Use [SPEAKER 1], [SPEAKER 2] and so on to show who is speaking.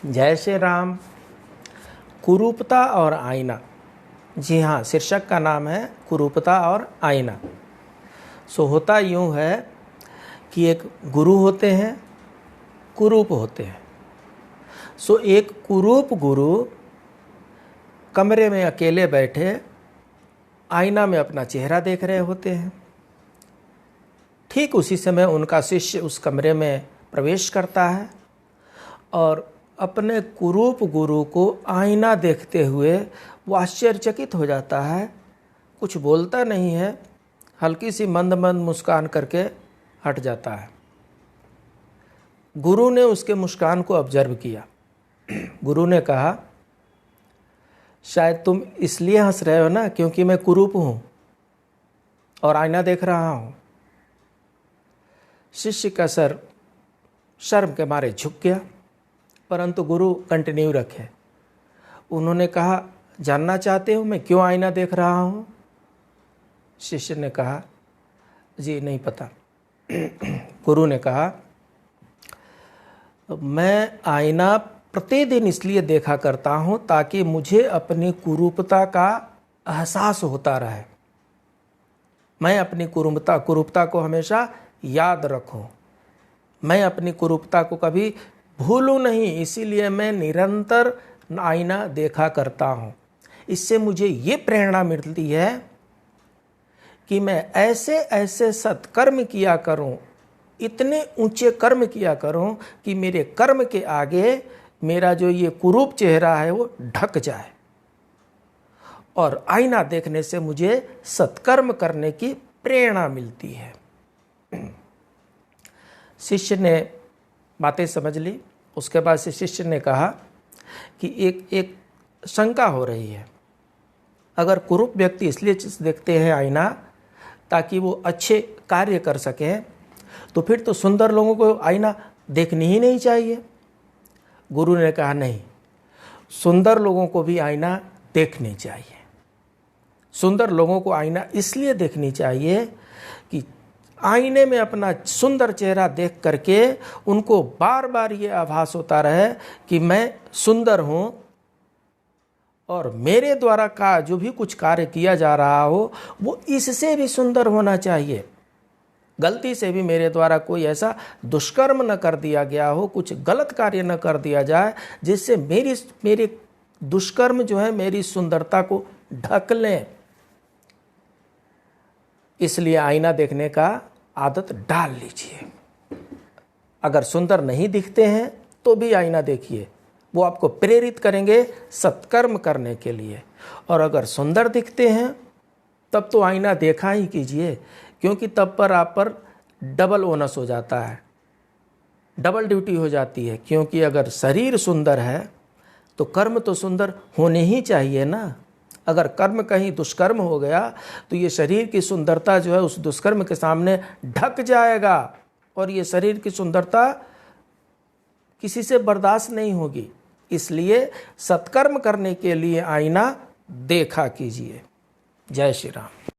[SPEAKER 1] जय श्री राम। कुरूपता और आईना। जी हाँ, शीर्षक का नाम है कुरूपता और आईना। होता यूँ है कि एक गुरु होते हैं, कुरूप होते हैं। एक कुरूप गुरु कमरे में अकेले बैठे आईना में अपना चेहरा देख रहे होते हैं। ठीक उसी समय उनका शिष्य उस कमरे में प्रवेश करता है और अपने कुरूप गुरु को आईना देखते हुए वो आश्चर्यचकित हो जाता है। कुछ बोलता नहीं है, हल्की सी मंद मंद मुस्कान करके हट जाता है। गुरु ने उसके मुस्कान को ऑब्जर्व किया। गुरु ने कहा, शायद तुम इसलिए हंस रहे हो ना क्योंकि मैं कुरूप हूँ और आईना देख रहा हूँ। शिष्य का सर शर्म के मारे झुक गया, परंतु गुरु कंटिन्यू रखे। उन्होंने कहा, जानना चाहते हो मैं क्यों आईना देख रहा हूँ? शिष्य ने कहा, जी नहीं पता। गुरु ने कहा, मैं आईना प्रतिदिन इसलिए देखा करता हूँ ताकि मुझे अपनी कुरूपता का एहसास होता रहे। मैं अपनी कुरूपता को हमेशा याद रखूं। मैं अपनी कुरूपता को कभी भूलूं नहीं, इसीलिए मैं निरंतर आईना देखा करता हूं। इससे मुझे ये प्रेरणा मिलती है कि मैं ऐसे ऐसे सत्कर्म किया करूं, इतने ऊंचे कर्म किया करूं कि मेरे कर्म के आगे मेरा जो ये कुरूप चेहरा है वो ढक जाए। और आईना देखने से मुझे सत्कर्म करने की प्रेरणा मिलती है। शिष्य ने बातें समझ ली। उसके बाद से शिष्य ने कहा कि एक शंका हो रही है। अगर कुरूप व्यक्ति इसलिए देखते हैं आईना ताकि वो अच्छे कार्य कर सकें, तो फिर तो सुंदर लोगों को आईना देखनी ही नहीं चाहिए। गुरु ने कहा, नहीं, सुंदर लोगों को भी आईना देखनी चाहिए। सुंदर लोगों को आईना इसलिए देखनी चाहिए कि आईने में अपना सुंदर चेहरा देख करके उनको बार बार ये आभास होता रहे कि मैं सुंदर हूँ और मेरे द्वारा का जो भी कुछ कार्य किया जा रहा हो वो इससे भी सुंदर होना चाहिए। गलती से भी मेरे द्वारा कोई ऐसा दुष्कर्म न कर दिया गया हो, कुछ गलत कार्य न कर दिया जाए जिससे मेरी दुष्कर्म जो है मेरी सुंदरता को ढक लें। इसलिए आईना देखने का आदत डाल लीजिए। अगर सुंदर नहीं दिखते हैं तो भी आईना देखिए, वो आपको प्रेरित करेंगे सत्कर्म करने के लिए। और अगर सुंदर दिखते हैं तब तो आईना देखा ही कीजिए, क्योंकि तब पर आप पर डबल ओनस हो जाता है, डबल ड्यूटी हो जाती है। क्योंकि अगर शरीर सुंदर है तो कर्म तो सुंदर होने ही चाहिए ना। अगर कर्म कहीं दुष्कर्म हो गया तो ये शरीर की सुंदरता जो है उस दुष्कर्म के सामने ढक जाएगा और ये शरीर की सुंदरता किसी से बर्दाश्त नहीं होगी। इसलिए सत्कर्म करने के लिए आईना देखा कीजिए। जय श्री राम।